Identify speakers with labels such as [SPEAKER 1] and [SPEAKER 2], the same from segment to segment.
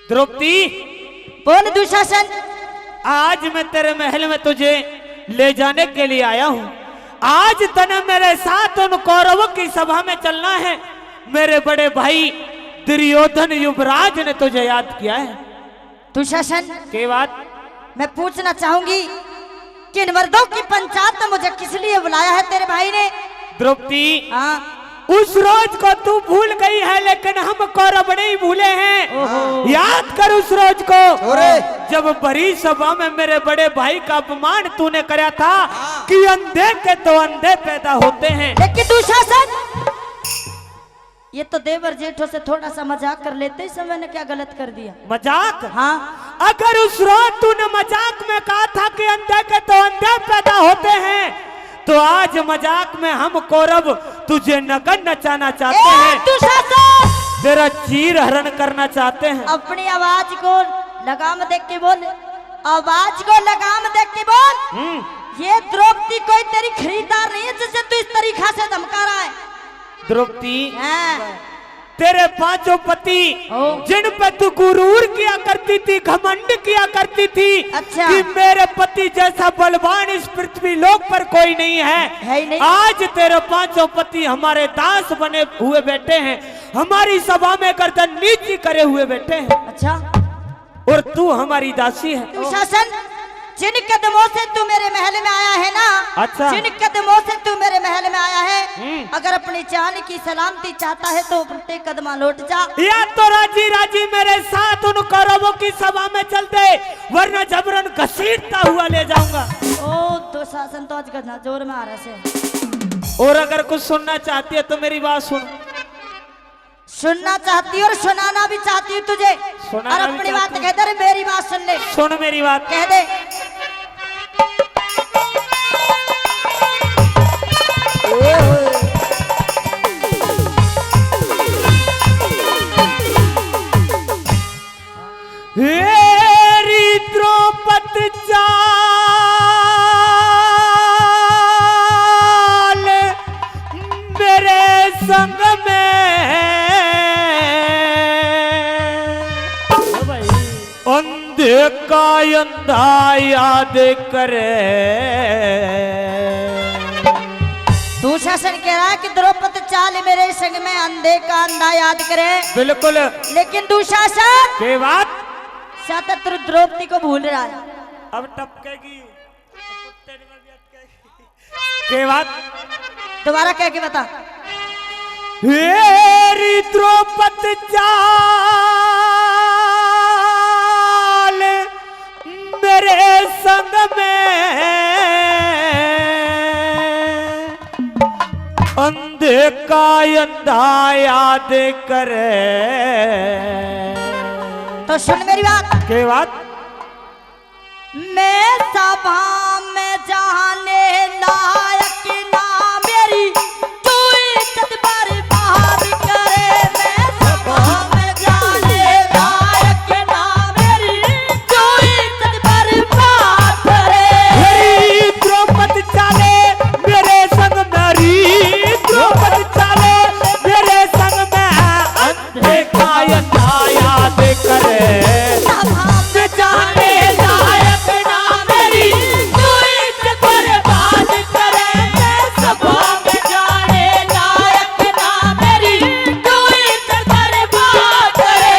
[SPEAKER 1] द्रौपदी
[SPEAKER 2] बोल दुशासन।
[SPEAKER 1] आज मैं तेरे महल में तुझे ले जाने के लिए आया हूँ। आज तने मेरे साथ उन कौरवों की सभा में चलना है। मेरे बड़े भाई दुर्योधन युवराज ने तुझे याद किया है।
[SPEAKER 2] दुशासन
[SPEAKER 1] के बात
[SPEAKER 2] मैं पूछना चाहूंगी कि इन मर्दों की पंचायत में मुझे किस लिए बुलाया है तेरे भाई ने?
[SPEAKER 1] द्रौपदी
[SPEAKER 2] हाँ
[SPEAKER 1] उस रोज को तू भूल गई है, लेकिन हम कौरव नहीं भूले हैं। याद कर उस रोज को जब बड़ी सभा में मेरे बड़े भाई का अपमान तूने कराया था कि अंधे के तो अंधे पैदा होते हैं।
[SPEAKER 2] लेकिन दुशासन ये तो देवर जेठों से थोड़ा सा मजाक कर लेते, इस समय ने क्या गलत कर दिया?
[SPEAKER 1] मजाक?
[SPEAKER 2] हाँ
[SPEAKER 1] अगर उस रोज तूने मजाक में कहा था कि अंधे के तो अंधे पैदा होते हैं, तो आज मजाक में हम कौरव तुझे नगन नचाना चाहते हैं,
[SPEAKER 2] दुशासन
[SPEAKER 1] तेरा चीर हरण करना चाहते हैं।
[SPEAKER 2] अपनी आवाज को लगाम देख के बोल, आवाज को लगाम देख के बोल। ये द्रौपदी कोई तेरी खरीदार नहीं है जिसे तू इस तरीका से धमका रहा है।
[SPEAKER 1] द्रौपदी तेरे पांचों पति जिन पे तू गुरूर किया करती थी, घमंड किया करती थी
[SPEAKER 2] अच्छा।
[SPEAKER 1] कि मेरे पति जैसा बलवान इस पृथ्वी लोक पर कोई नहीं है
[SPEAKER 2] ही नहीं।
[SPEAKER 1] आज तेरे पांचों पति हमारे दास बने हुए बैठे हैं, हमारी सभा में गर्दन नीची करे हुए बैठे हैं।
[SPEAKER 2] अच्छा
[SPEAKER 1] और तू हमारी दासी है।
[SPEAKER 2] दुशासन जिन कदमों से तू मेरे महल में आया है ना,
[SPEAKER 1] अच्छा।
[SPEAKER 2] जिन कदमों से तू मेरे महल में आया है, अगर अपनी जान की सलामती चाहता है तो उल्टे कदमा लौट जा, या
[SPEAKER 1] तो राजी राजी मेरे साथ उन कौरवों की सभा में चल दे, वरना जबरन घसीटता हुआ ले जाऊंगा।
[SPEAKER 2] ओ दुशासन तो आज गधा जोर में आ रहा है।
[SPEAKER 1] और अगर कुछ सुनना चाहती है तो मेरी बात सुन।
[SPEAKER 2] सुनना चाहती और सुनाना भी चाहती हूँ तुझे, और अपनी बात कह दे, मेरी बात सुन ले।
[SPEAKER 1] सुन मेरी बात
[SPEAKER 2] कह दे।
[SPEAKER 1] हेरी द्रौपदी चाल मेरे संग अंधे का अंधा याद करे।
[SPEAKER 2] दुशासन कह रहा है कि द्रौपदी चाल मेरे संग में अंधे का अंधा याद करे।
[SPEAKER 1] बिल्कुल।
[SPEAKER 2] लेकिन दुशासन
[SPEAKER 1] के बात
[SPEAKER 2] तू द्रौपदी को भूल रहा है।
[SPEAKER 1] अब टपकेगी के बात
[SPEAKER 2] दोबारा कह के बता।
[SPEAKER 1] हेरी द्रौपदी चाल मेरे संग में अंधे का अंधा याद करे।
[SPEAKER 2] तो सुन मेरी बात।
[SPEAKER 1] के बात
[SPEAKER 2] मैं सभा में जाने लायक ना मेरी तू इज्जत बर्बाद करे। मैं सभा में जाने लायक ना मेरी तू इज्जत बर्बाद करे।
[SPEAKER 1] मेरी द्रौपदी चाले मेरे संग, मेरी द्रौपदी चाले मेरे संग में अंधे का अंधा याद करे।
[SPEAKER 2] सभा में जाने लायक ना मेरी तू इज्जत बर्बाद करे। मैं सभा में जाने लायक ना मेरी तू इज्जत बर्बाद करे।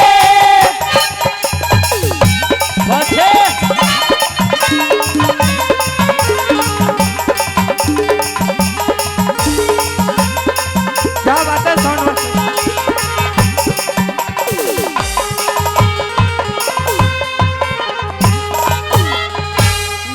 [SPEAKER 1] क्या बात है? सुन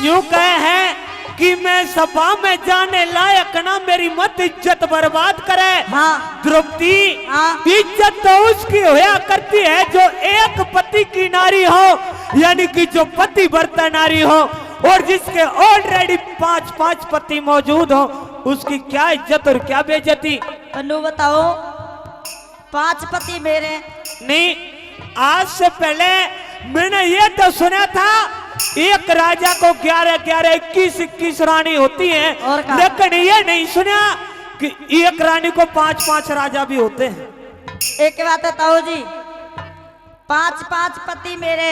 [SPEAKER 1] यूं कहे हैं कि मैं सभा में जाने लायक ना मेरी मत इज्जत बर्बाद करे।
[SPEAKER 2] हाँ।
[SPEAKER 1] द्रौपदी
[SPEAKER 2] हाँ।
[SPEAKER 1] इज्जत तो उसकी होया करती है जो एक पति की नारी हो, यानी कि जो पति व्रता नारी हो, और जिसके ऑलरेडी 5 पति मौजूद हो, उसकी क्या इज्जत और क्या बेइज्जती।
[SPEAKER 2] पन्नू बताओ 5 पति मेरे
[SPEAKER 1] नहीं, आज से पहले मैंने ये तो सुना था एक राजा को 11-11, 21-21 रानी होती हैं, लेकिन ये नहीं सुना कि एक रानी को 5-5 राजा भी होते हैं।
[SPEAKER 2] एक बात बताओ जी, पांच पांच पति मेरे,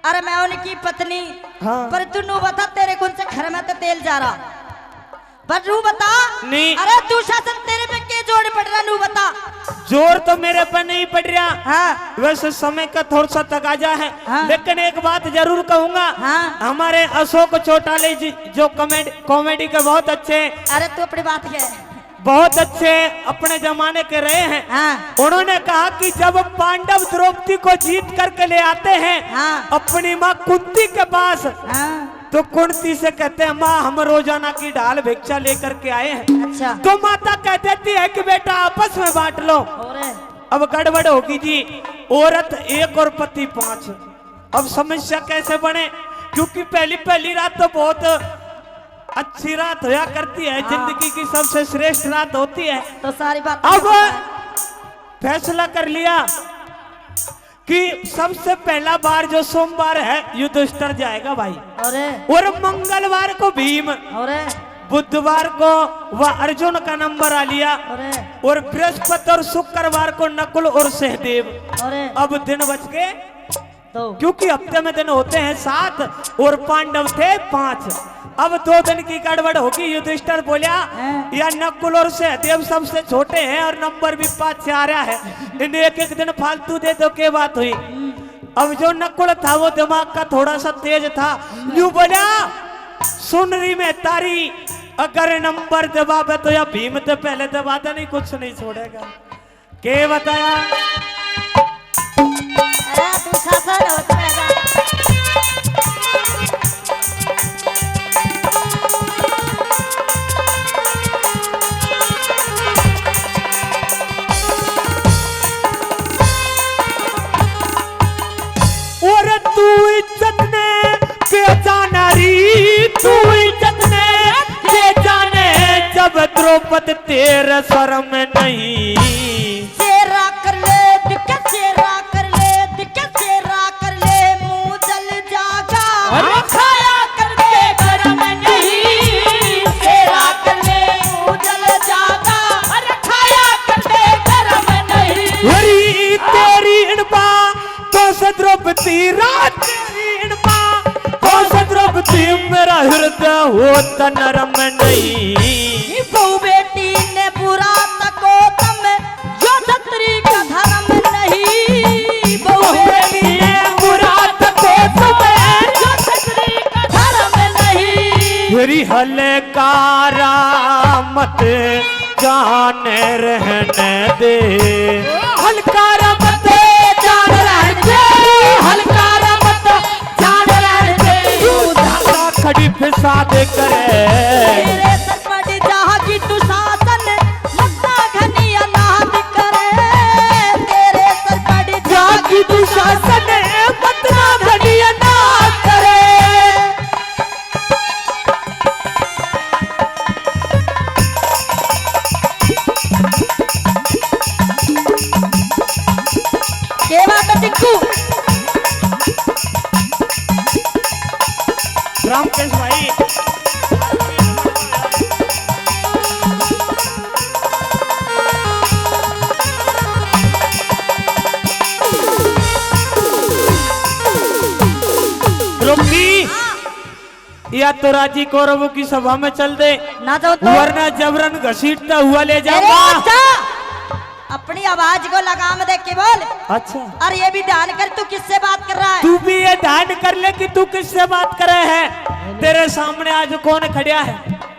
[SPEAKER 2] अरे मैं उनकी पत्नी।
[SPEAKER 1] हाँ।
[SPEAKER 2] पर तू नू बता तेरे कौन से घर में तो तेल जा रहा, पर नू बता।
[SPEAKER 1] नहीं।
[SPEAKER 2] अरे तू शासन तेरे पे के जोड़ पड़ रहा, नू बता।
[SPEAKER 1] जोर तो मेरे पर नहीं पड़ रहा।
[SPEAKER 2] हाँ।
[SPEAKER 1] वैसे समय का थोड़ा सा तकाजा है।
[SPEAKER 2] हाँ।
[SPEAKER 1] लेकिन एक बात जरूर कहूंगा।
[SPEAKER 2] हाँ।
[SPEAKER 1] हमारे अशोक चौटाले जी जो कॉमेडी के बहुत अच्छे,
[SPEAKER 2] अरे तू अपनी बात क्या है?
[SPEAKER 1] बहुत अच्छे अपने जमाने के रहे हैं।
[SPEAKER 2] हाँ।
[SPEAKER 1] उन्होंने कहा कि जब पांडव द्रौपदी को जीत करके ले आते हैं
[SPEAKER 2] हाँ।
[SPEAKER 1] अपनी माँ कुंती के पास,
[SPEAKER 2] हाँ।
[SPEAKER 1] तो कुंती से कहते हैं माँ हम रोजाना की ढाल भिक्षा लेकर के आए हैं।
[SPEAKER 2] अच्छा।
[SPEAKER 1] तो माता कह देती है कि बेटा आपस में बांट लो।
[SPEAKER 2] और
[SPEAKER 1] अब गड़बड़ होगी जी, औरत एक और पति 5। अब समस्या कैसे बने, क्योंकि पहली पहली रात तो बहुत अच्छी रात होया करती है।
[SPEAKER 2] हाँ।
[SPEAKER 1] जिंदगी की सबसे श्रेष्ठ रात होती है।
[SPEAKER 2] तो सारी बात
[SPEAKER 1] अब फैसला कर लिया कि सबसे पहला बार जो सोमवार है युधिष्ठिर जाएगा भाई, और मंगलवार को भीम,
[SPEAKER 2] और
[SPEAKER 1] बुधवार को वह अर्जुन का नंबर आ लिया, और बृहस्पति और शुक्रवार को नकुल और सहदेव। अब दिन बच गए
[SPEAKER 2] तो
[SPEAKER 1] क्योंकि हफ्ते में दिन होते हैं 7 और पांडव थे 5। अब 2 दिन की गड़बड़ होगी। युधिष्ठिर बोलिया या नकुल और सहदेव सबसे छोटे हैं और नंबर भी 5 से आ रहा है, इन्हें एक एक दिन फालतू दे दो, क्या बात हुई। अब जो नकुल था वो दिमाग का थोड़ा सा तेज था, यूं बोला सुनरी में तारी अगर नंबर दबावे तो या भीम तो पहले दबाता नहीं, कुछ नहीं छोड़ेगा। के बताया
[SPEAKER 2] तू शासन होता है।
[SPEAKER 1] और तू इज्जत ने बेजाना री, तू इज्जत ने बेजाने जब द्रौपदी तेरे शर्म नहीं।
[SPEAKER 2] चेहरा कर ले दिक्कत, चेहरा कर ले दिक्कत, चेहरा कर ले मुंह जल जागा।
[SPEAKER 1] अरे
[SPEAKER 2] खाया कर ले गरम नहीं, चेहरा कर ले मुंह जल जागा। अरे खाया कर ले गरम नहीं।
[SPEAKER 1] हरी तेरी इनपा तो से द्रौपदी रात, तेरी इनपा तो से द्रौपदी मेरा हृदय होता नरम नहीं।
[SPEAKER 2] बहु बेटी ने बुरा तको तम जो छत्री का धर्म नहीं। बहु बेटी ने बुरा तको तम जो छत्री का धर्म नहीं।
[SPEAKER 1] मेरी हलकारा मत जाने रहने दे, हलकारा मत जान रहने दे, हलकारा मत जान रहने दे। तू ज्यादा खड़ी फिसा दे करे
[SPEAKER 2] तेरे सर पर जहाँ की तू शासन मत्ता घनी अनाथ करे। तेरे सर पर जहाँ की तू शासन
[SPEAKER 1] पतना घड़िया ना करे।
[SPEAKER 2] के बात टिक्कू
[SPEAKER 1] रामकेश भाई द्रौपदी या तो राजी कौरवों की सभा में चल दे,
[SPEAKER 2] ना जाओ तो
[SPEAKER 1] वरना जबरन घसीटता हुआ ले
[SPEAKER 2] अरे
[SPEAKER 1] जाऊंगा।
[SPEAKER 2] अच्छा, अपनी आवाज को लगाम दे के बोल।
[SPEAKER 1] अच्छा
[SPEAKER 2] और ये भी ध्यान कर तू किससे बात कर रहा है।
[SPEAKER 1] तू भी ये ध्यान कर ले कि तू किससे बात कर रहे है। तेरे सामने आज कौन खड़ा है?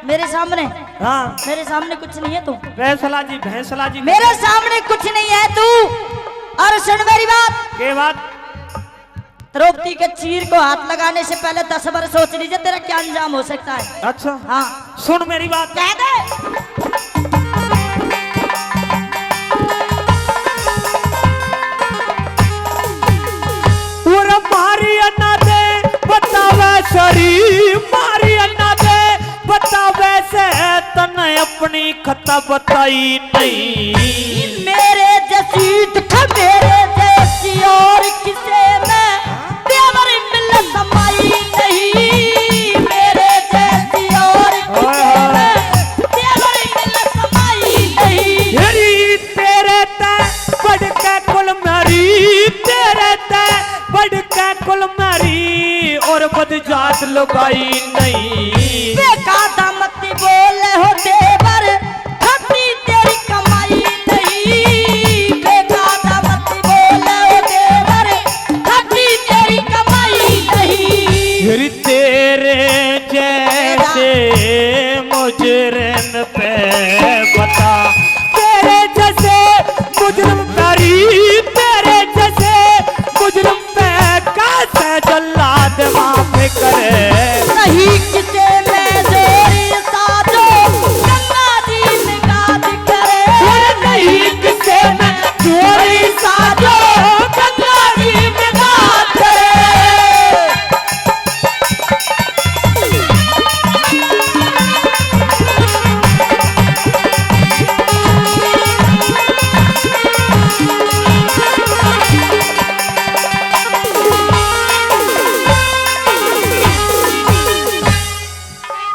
[SPEAKER 2] मेरे सामने?
[SPEAKER 1] हाँ
[SPEAKER 2] मेरे सामने कुछ नहीं है तू।
[SPEAKER 1] भैंसला जी, भैंसला जी
[SPEAKER 2] मेरे सामने कुछ नहीं है तू। और सुन मेरी बात,
[SPEAKER 1] के बात
[SPEAKER 2] द्रौपदी के चीर को हाथ लगाने से पहले 10 बार सोच लीजिए तेरा क्या अंजाम हो सकता है।
[SPEAKER 1] अच्छा
[SPEAKER 2] हाँ
[SPEAKER 1] सुन मेरी बात,
[SPEAKER 2] कह दे।
[SPEAKER 1] पूरा मारी अन्ना दे बतावे शरीर, मारी अन्ना दे बतावे से तन अपनी खता बताई नहीं।
[SPEAKER 2] मेरे जैसी दुख मेरे जैसी और किसे में देवर मिल समाई नहीं। मेरे जैसी और किसे में देवर मिल समाई नहीं।
[SPEAKER 1] तेरी तेरे ते बढ़ के कुल मेरी, तेरे औकात लुकाई नहीं।
[SPEAKER 2] बेकादा मत बोले हो देवर, खती तेरी कमाई नहीं। बेकादा मत बोले हो देवर, खती तेरी कमाई नहीं।
[SPEAKER 1] फिर तेरे जैसे मुजरिम पे बता, तेरे जैसे मुजरिम तारी, तेरे जैसे मुजरिम पे कैसे जल्लाद माफ करे।
[SPEAKER 2] नहीं किसे में जोरी साजो, गंगा जी में गाज करे।
[SPEAKER 1] नहीं किसे में जोरी साजो, गंगा जी में गाज करे।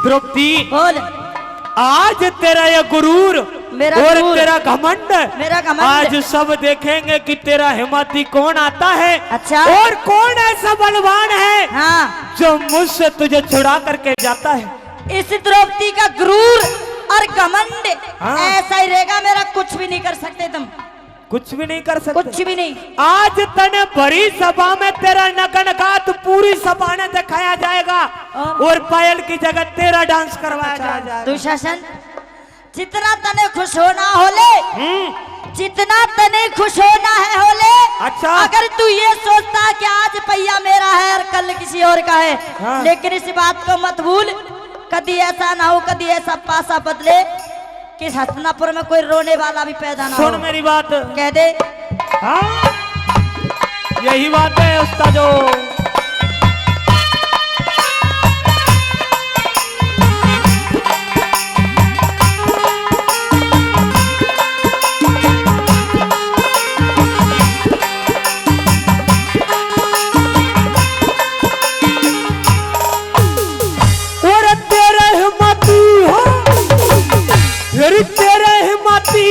[SPEAKER 1] द्रौपदी,
[SPEAKER 2] बोल।
[SPEAKER 1] आज तेरा ये गुरूर
[SPEAKER 2] मेरा
[SPEAKER 1] और
[SPEAKER 2] गुरूर,
[SPEAKER 1] तेरा घमंड,
[SPEAKER 2] मेरा घमंड।
[SPEAKER 1] आज सब देखेंगे कि तेरा हिम्मती कौन आता है।
[SPEAKER 2] अच्छा।
[SPEAKER 1] और कौन ऐसा बलवान है
[SPEAKER 2] हाँ,
[SPEAKER 1] जो मुझसे तुझे छुड़ा करके जाता है।
[SPEAKER 2] इस द्रौपदी का क्रूर और घमंड
[SPEAKER 1] हाँ।
[SPEAKER 2] ऐसा ही रहेगा। मेरा कुछ भी नहीं कर सकते तुम,
[SPEAKER 1] कुछ भी नहीं कर सकते।
[SPEAKER 2] कुछ भी नहीं।
[SPEAKER 1] आज तने बड़ी सभा में तेरा नगन गात पूरी सभा ने दिखाया जाएगा और पायल की जगह तेरा डांस करवाया जाएगा।
[SPEAKER 2] दुशासन, जितना तने खुश होना होले, जितना तने खुश होना है होले।
[SPEAKER 1] अच्छा।
[SPEAKER 2] अगर तू ये सोचता कि आज पहिया मेरा है और कल किसी और का है,
[SPEAKER 1] हाँ।
[SPEAKER 2] लेकिन इस बात को मत भूल, कभी ऐसा ना हो, कभी ऐसा पासा बदले कि हसनापुर में कोई रोने वाला भी पैदा ना हो।
[SPEAKER 1] सुन मेरी बात,
[SPEAKER 2] कह दे।
[SPEAKER 1] हाँ यही बात है उस्तादो। और तेरा हिम्मती हो, फिर तेरे हिम्मती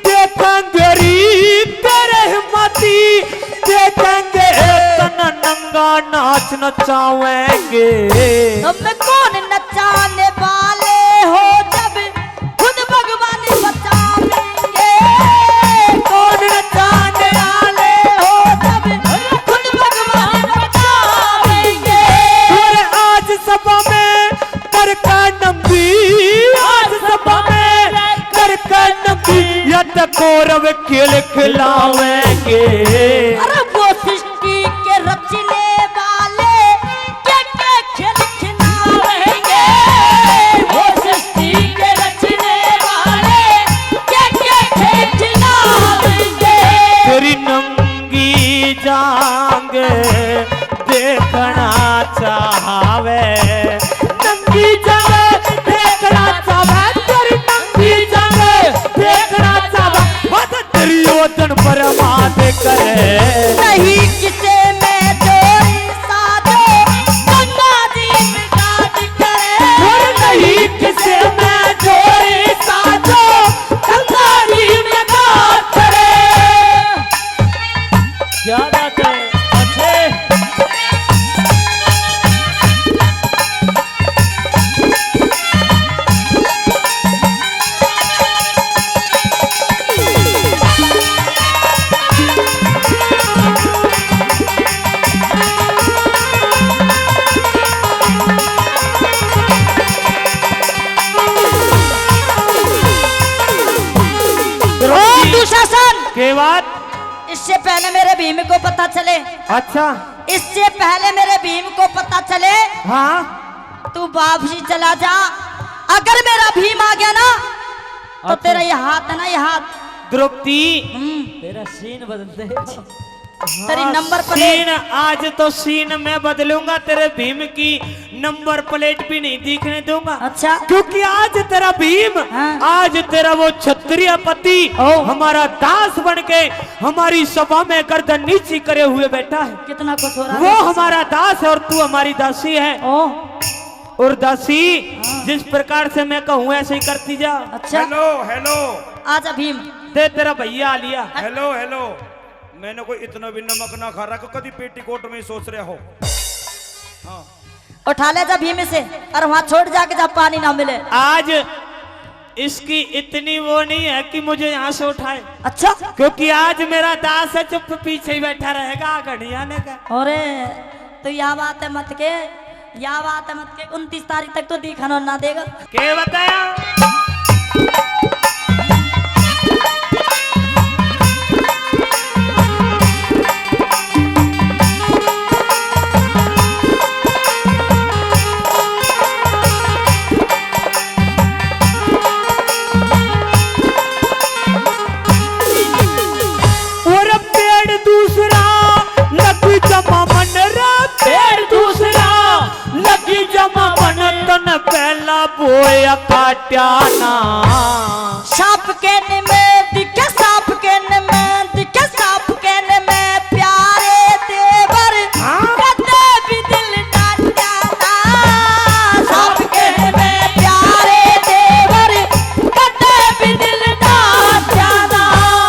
[SPEAKER 1] देखेंगे री, तेरे हिम्मती देखेंगे तना नंगा नाच नचावेंगे।
[SPEAKER 2] तुम कौन नचाने वाले हो जब खुद भगवान बचावेंगे।
[SPEAKER 1] कौन नचाने वाले
[SPEAKER 2] हो जब खुद भगवान बचावेंगे।
[SPEAKER 1] और आज सभा में करका नंबी, आज सभा में करका नंबी या तो कौरव खेल खिलावेंगे।
[SPEAKER 2] अरे वो सृष्टि के रचने वाले के खेल खिलावेंगे। वो सृष्टि के रचने वाले के खेल खिलावेंगे।
[SPEAKER 1] तेरी नंगी जांग देखना चाहवे, नंगी जांग देखना चाहवे, तेरी नंगी जांग देखना चाहवे। बस तेरी वतन बर्बाद करे।
[SPEAKER 2] नहीं किसे में जोरी साजो, गंगा जी में गाज करे।
[SPEAKER 1] और नहीं किसे में जोरी साजो, गंगा जी में गाज करे। क्या बात है, अच्छे।
[SPEAKER 2] दुशासन,
[SPEAKER 1] के बाद
[SPEAKER 2] इससे पहले मेरे भीम को पता चले,
[SPEAKER 1] अच्छा,
[SPEAKER 2] इससे पहले मेरे भीम को पता चले,
[SPEAKER 1] हाँ
[SPEAKER 2] तू वापसी चला जा। अगर मेरा भीम आ गया ना तो
[SPEAKER 1] अच्छा।
[SPEAKER 2] तेरा ये हाथ है ना, ये हाथ,
[SPEAKER 1] द्रौपदी
[SPEAKER 2] तेरा सीन बदलते तेरी नंबर
[SPEAKER 1] सीन,
[SPEAKER 2] प्लेट।
[SPEAKER 1] आज तो सीन मैं बदलूंगा, तेरे भीम की नंबर प्लेट भी नहीं दिखने दूंगा।
[SPEAKER 2] अच्छा।
[SPEAKER 1] क्योंकि आज तेरा भीम,
[SPEAKER 2] हाँ।
[SPEAKER 1] आज तेरा वो क्षत्रिय पति हमारा दास बन के हमारी सभा में गर्दन नीची करे हुए बैठा है।
[SPEAKER 2] कितना कुछ हो रहा
[SPEAKER 1] वो
[SPEAKER 2] है।
[SPEAKER 1] हमारा दास है और तू हमारी दासी है। और दासी जिस प्रकार से मैं कहूँ ऐसे ही करती जा।
[SPEAKER 2] अच्छा,
[SPEAKER 3] हेलो हेलो
[SPEAKER 2] आजा भीम।
[SPEAKER 1] दे तेरा भैया आ लिया।
[SPEAKER 3] हेलो हेलो, मैंने कोई इतना भी नमक ना खा रहा, कभी पेटीकोट में ही सोच रहे हो। हाँ
[SPEAKER 2] उठा ले जा भीम से और वहाँ छोड़ जाके जब पानी ना मिले।
[SPEAKER 1] आज इसकी इतनी वो नहीं है कि मुझे यहाँ से उठाए।
[SPEAKER 2] अच्छा,
[SPEAKER 1] क्योंकि आज मेरा दास है, चुप पीछे ही बैठा रहेगा घड़िया ने का।
[SPEAKER 2] अरे तो यह बात है मत के, यह बात है मत के 29 तारीख तक तो दिखाना ना देगा।
[SPEAKER 1] क्या बताया? पहला बोया काट्याना
[SPEAKER 2] सांप के में दिखे, सांप के में दिखे, सांप के में प्यारे देवर कदे भी दिल डाट्याना। सांप के में प्यारे देवर कदे भी दिल डाट्याना।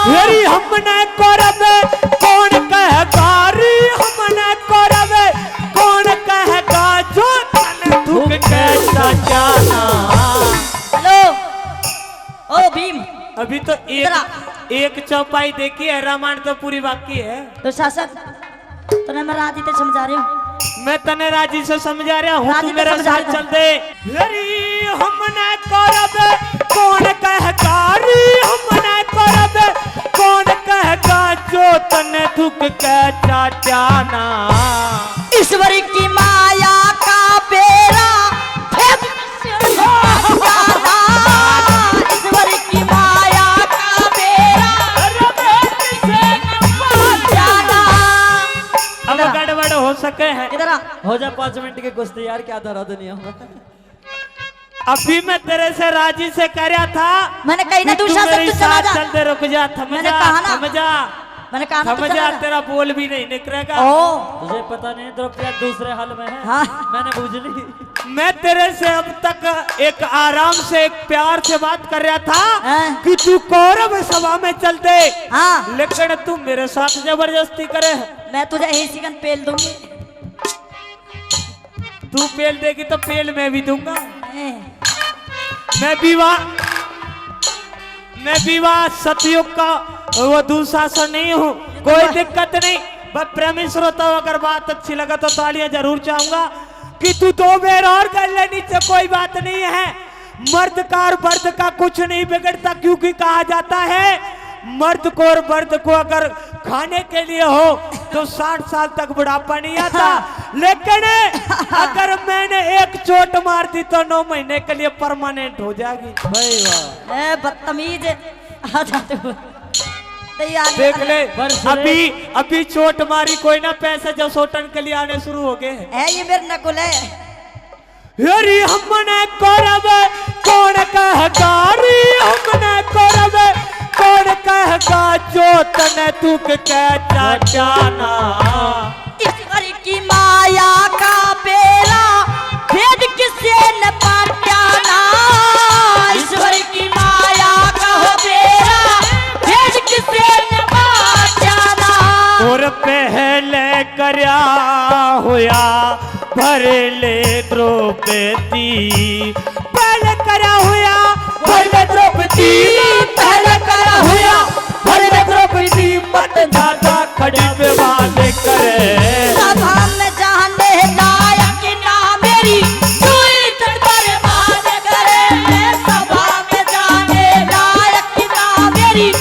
[SPEAKER 1] मेरी हमने करबे कौन कहेगा री, हमने करबे कौन कहेगा जो तन दुख कैसा जाना।
[SPEAKER 2] हेलो ओ भीम,
[SPEAKER 1] अभी तो एक चौपाई देखी है, रामायण तो पूरी बाकी है।
[SPEAKER 2] तो शासक तने मैं राजी से समझा रही हूँ,
[SPEAKER 1] मैं तने राजी से समझा रहा हूँ, तू मेरे साथ चल दे। हरी हमने करबे कौन कहेगा री, हमने करबे कौन कहेगा जो तने दुख कैसा जाना।
[SPEAKER 2] ईश्वर की माया का बेरा ईश्वर की माया का बेरा
[SPEAKER 1] अब गड़बड़ हो सके है।
[SPEAKER 2] इधर आ,
[SPEAKER 3] हो जा 5 मिनट की कुश्ती यार, क्या धरा दुनिया में।
[SPEAKER 1] अभी मैं तेरे से राजी से कह रहा था,
[SPEAKER 2] मैंने कही ना
[SPEAKER 1] तू
[SPEAKER 2] दूसरा
[SPEAKER 1] मेरे
[SPEAKER 2] सब चला
[SPEAKER 1] साथ
[SPEAKER 2] जा।
[SPEAKER 1] चल दे, रुक जा, थम
[SPEAKER 2] मैंने
[SPEAKER 1] जा,
[SPEAKER 2] कहा ना।
[SPEAKER 1] थम जा,
[SPEAKER 2] मैंने कहा ना तू
[SPEAKER 1] थम
[SPEAKER 2] चला
[SPEAKER 1] जा,
[SPEAKER 2] जा।
[SPEAKER 1] तेरा बोल भी नहीं निकलेगा।
[SPEAKER 2] ओ
[SPEAKER 3] तुझे पता नहीं द्रौपदी दूसरे हाल में है।
[SPEAKER 2] हाँ।
[SPEAKER 3] मैंने बुझ ली।
[SPEAKER 1] मैं तेरे से अब तक एक आराम से एक प्यार से बात कर रहा था
[SPEAKER 2] हाँ।
[SPEAKER 1] कि तू कौरव सभा में चल दे,
[SPEAKER 2] हाँ,
[SPEAKER 1] लेकिन तू मेरे साथ जबरदस्ती करे।
[SPEAKER 2] मैं तुझे यही सिकन पेल दूंगी।
[SPEAKER 1] तू पेल देगी तो पेल मैं भी दूंगा।
[SPEAKER 2] ए,
[SPEAKER 1] मैं विवाह सतयुग का वो दूसरा सा नहीं हूँ, कोई दिक्कत नहीं। बस प्रेमी श्रोता अगर बात अच्छी लगा तो तालियां जरूर चाहूंगा कि तू 2 बेर और कर ले, नीचे कोई बात नहीं है। मर्द का और मर्द का कुछ नहीं बिगड़ता, क्योंकि कहा जाता है मर्द को और मर्द को अगर खाने के लिए हो तो 60 साल तक बुढ़ापा नहीं आता, लेकिन अगर मैंने एक चोट मार दी तो 9 महीने के लिए परमानेंट हो जाएगी।
[SPEAKER 3] भाई वाह,
[SPEAKER 2] ए बदतमीज आ जा तू। तैयार
[SPEAKER 1] देख ले,
[SPEAKER 3] बरसरे।
[SPEAKER 1] अभी चोट मारी कोई ना, पैसे जो सोटन के लिए आने शुरू हो गए हैं।
[SPEAKER 2] है ये मेरे नकुल है।
[SPEAKER 1] हरी हमने करबे कौन कहेगा री, हमने करबे कौन कहेगा जो तने दुख कैसा जाना।
[SPEAKER 2] ईश्वर की माया का बेरा भेद किसे न पाट्याना। ईश्वर की माया का बेरा भेद किसे न पाट्याना।
[SPEAKER 1] और पहले करया होया भर ले द्रौपदी, पहले करया होया भर ले द्रौपदी, पहले करया होया भर ले द्रौपदी, मत दादा खड़ी पे बात करे।
[SPEAKER 2] सभा में जाने लायक ना मेरी कोई बर्बाद करे। सभा में जाने लायक ना मेरी